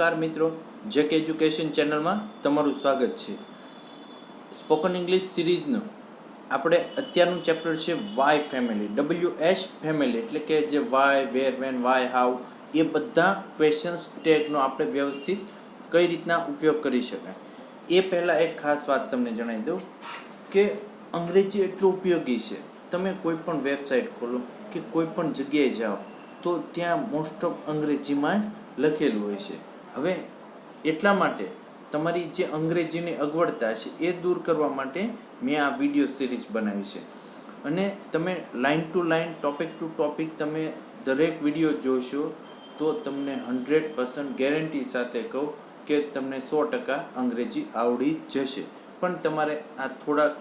નમસ્કાર મિત્રો, Jack education ચેનલમાં તમારું સ્વાગત છે. સ્પોકન ઇંગ્લિશ સિરીઝનું આપણે અત્યારનું ચેપ્ટર છે વાય ફેમિલી. WH ફેમિલી એટલે કે જે why, where, when, why, how એ બધા ક્વેશ્ચન્સ ટેગનો આપણે વ્યવસ્થિત કઈ રીતના ઉપયોગ કરી શકાય. એ પહેલાં એક ખાસ વાત તમને જણાવી દઉં કે અંગ્રેજી એટલું ઉપયોગી છે. તમે કોઈ પણ વેબસાઇટ ખોલો કે કોઈ પણ જગ્યાએ જાઓ તો ત્યાં મોસ્ટ ઓફ અંગ્રેજીમાં જ લખેલું હોય છે. હવે એટલા માટે તમારી જે અંગ્રેજીની અગવડતા છે એ દૂર કરવા માટે મેં આ વિડીયો સિરીઝ બનાવી છે. અને તમે line to line, topic to topic તમે દરેક વિડીયો જોશો તો તમને 100% ગેરંટી સાથે કહું કે તમને 100% અંગ્રેજી આવડી જશે. પણ તમારે આ થોડા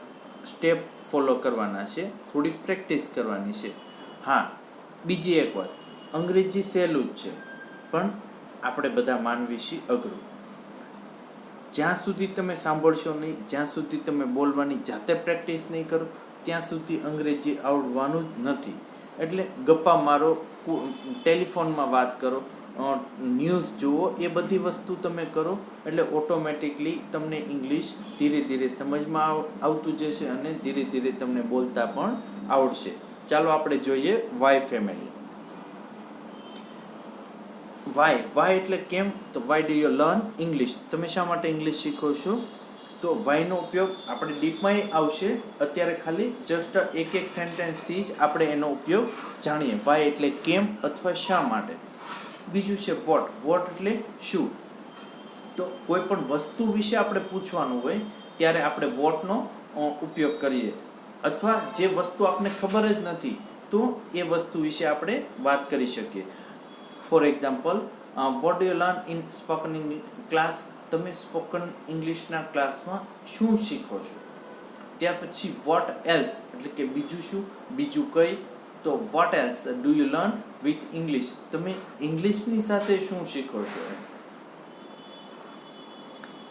સ્ટેપ ફોલો કરવાના છે, થોડી પ્રેક્ટિસ કરવાની છે. હા, બીજી એક વાત, અંગ્રેજી સહેલું જ છે પણ આપણે બધા માનવી છીએ અઘરું. જ્યાં સુધી તમે સાંભળશો નહીં, જ્યાં સુધી તમે બોલવાની જાતે પ્રેક્ટિસ નહીં કરો ત્યાં સુધી અંગ્રેજી આવડવાનું જ નથી. એટલે ગપ્પા મારો, ટેલિફોનમાં વાત કરો, ન્યૂઝ જુઓ, એ બધી વસ્તુ તમે કરો એટલે ઓટોમેટિકલી તમને ઇંગ્લિશ ધીરે ધીરે સમજમાં આવતું જશે અને ધીરે ધીરે તમને બોલતા પણ આવડશે. ચાલો આપણે જોઈએ વાય ફેમિલી. વાય એટલે કેમ? તો why do you learn English? તમે શા માટે ઇંગ્લિશ શીખો છો? તો વાયનો ઉપયોગ આપણે ડીપમાં આવશે. અત્યારે ખાલી જસ્ટ એક સેન્ટેન્સથી જ આપણે એનો ઉપયોગ જાણીએ. વાય એટલે કેમ અથવા શા માટે. બીજું છે વોટ એટલે શું. તો કોઈ પણ વસ્તુ વિશે આપણે પૂછવાનું હોય ત્યારે આપણે વોટનો ઉપયોગ કરીએ. અથવા જે વસ્તુ આપણને ખબર જ નથી તો એ વસ્તુ વિશે આપણે વાત કરી શકીએ. For example, what do you learn in spoken English class? તમે સ્પોકન ઇંગ્લિશના ક્લાસમાં શું શીખો છો? ત્યાર પછી વોટ એલ્સ એટલે કે બીજું શું, બીજું કઈ. તો vote else do you learn with English? તમે ઇંગ્લિશની સાથે શું શીખો છો?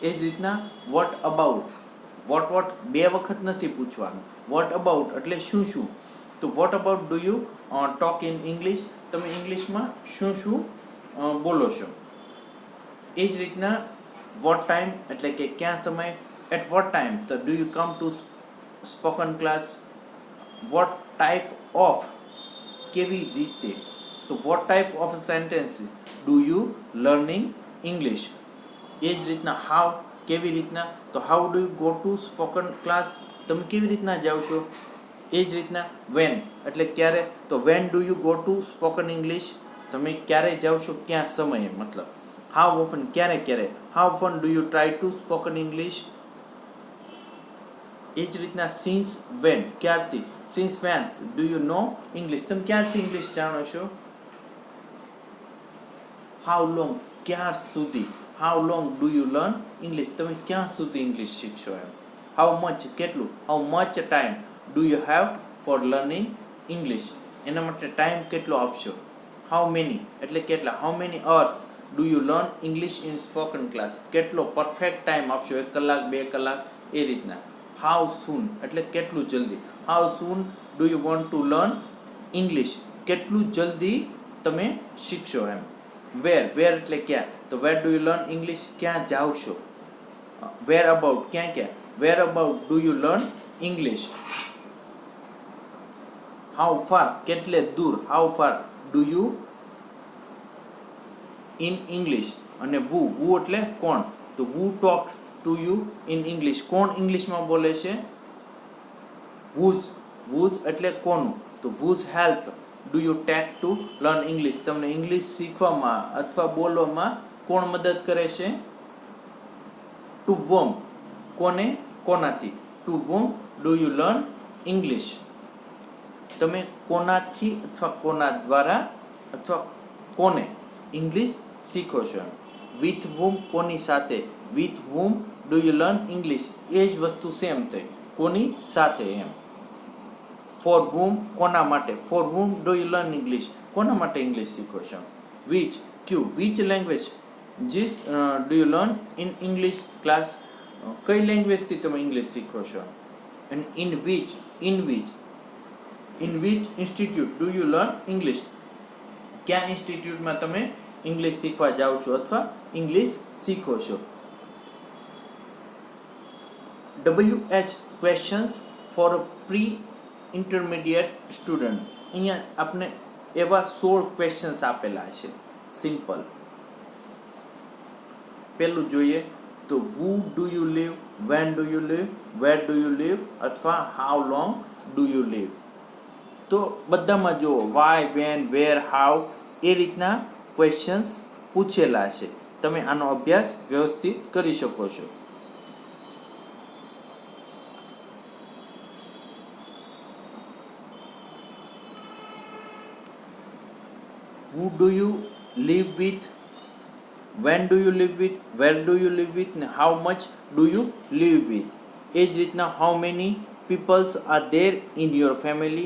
એ જ રીતના વોટ અબાઉટ. વોટ બે વખત નથી પૂછવાનું. વોટ અબાઉટ એટલે શું શું. તો what about do you talk in English? તમે ઇંગ્લિશમાં શું શું બોલો છો? એ જ રીતના વોટ ટાઈમ એટલે કે ક્યાં સમય. એટ વોટ ટાઈમ તો do you come to spoken class? What type of કેવી રીતે. તો what type of sentence do you learning English? એ જ રીતના હાઉ કેવી રીતના. તો how do you go to spoken class? તમે કેવી રીતના જાઓ છો? એ જ રીતના વેન એટલે ક્યારે. તો van do you go to spoken English? તમે ક્યારે જાઓ છો, ક્યાં સમયે મતલબ. હાઉ ઓફન ક્યારે ક્યારે. How often do you try to spoken English? એ જ રીતના સિન્સ વેન ક્યારથી. Since when do you know English? તમે ક્યારથી ઇંગ્લિશ જાણો છો? હાઉ લોંગ ક્યાર સુધી. How long do you learn English? તમે ક્યાં સુધી ઇંગ્લિશ શીખશો એમ. હાઉ મચ કેટલું. How much time do you have for learning English? એના માટે ટાઈમ કેટલો આપશો. હાઉ મેની એટલે કેટલા. How many hours do you learn English in spoken class? કેટલો પરફેક્ટ ટાઈમ આપશો, 1 કલાક 2 કલાક એ રીતના. હાઉ સૂન એટલે કેટલું જલ્દી. How soon do you want to learn English? કેટલું જલ્દી તમે શીખશો એમ. વેર એટલે ક્યાં. તો where do you learn English? ક્યાં જાઓ છો. વેર અબાઉટ ક્યાં ક્યાં. Where about do you learn English? How far કેટલે દૂર. How far do you in English? અને વુ એટલે કોણ. તો who talk to you in English? કોણ ઇંગ્લિશમાં બોલે છે. whose એટલે કોનું. તો whose help do you take to learn English? તમને ઇંગ્લિશ શીખવામાં અથવા બોલવામાં કોણ મદદ કરે છે. to whom કોને, કોનાથી. to whom do you learn English? તમે કોનાથી અથવા કોના દ્વારા અથવા કોને ઇંગ્લિશ શીખો છો. with whom કોની સાથે. with whom do you learn English? એ જ વસ્તુ સેમ થઈ, કોની સાથે એમ. for whom કોના માટે. for whom do you learn English? કોના માટે ઇંગ્લિશ શીખો છો. which language do you learn in English class? કઈ લેંગ્વેજથી તમે ઇંગ્લિશ શીખો છો. and in which institute do you learn English? ક્યાં ઇન્સ્ટિટ્યૂટમાં તમે ઇંગ્લિશ શીખવા જાઓ છો અથવા ઇંગ્લિશ શીખો છો. WH questions for pre intermediate student. અહીંયા આપણે એવા 16 ક્વેશ્ચન્સ આપેલા છે સિમ્પલ. પહેલું જોઈએ તો who do you live, when do you live, where do you live અથવા how long do you live. તો બધામાં જુઓ why, when, where, how એ રીતના ક્વેશ્ચન્સ પૂછેલા છે. તમે આનો અભ્યાસ વ્યવસ્થિત કરી શકો છો. Who do you live with, when do you live with, where do you live with, and how much do you live with. એ જ રીતના how many peoples are there in your family.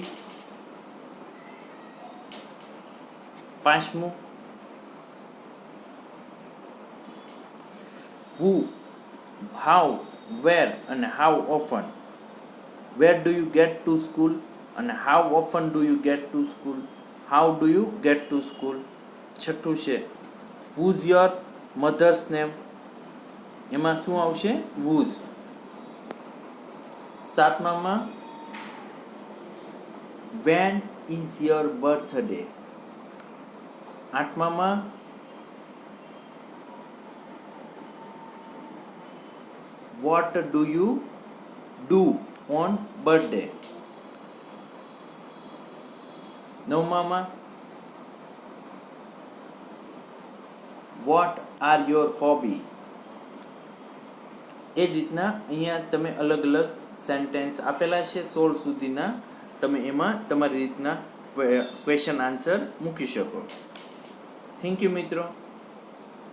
પાંચમું who, how, where and how often. Where do you get to school and how often do you get to school. How do you get to school. છઠ્ઠું છે who's your mother's name. એમાં શું આવશે whose. સાતમામાં when is your birthday. આઠમામાં what do you do on birthday. નવમામાં what are your hobby. એ રીતના અહીંયા તમે અલગ અલગ સેન્ટેન્સ આપેલા છે 16 સુધીના. તમે એમાં તમારી રીતના ક્વેશ્ચન આન્સર મૂકી શકો. થેન્ક યુ મિત્રો.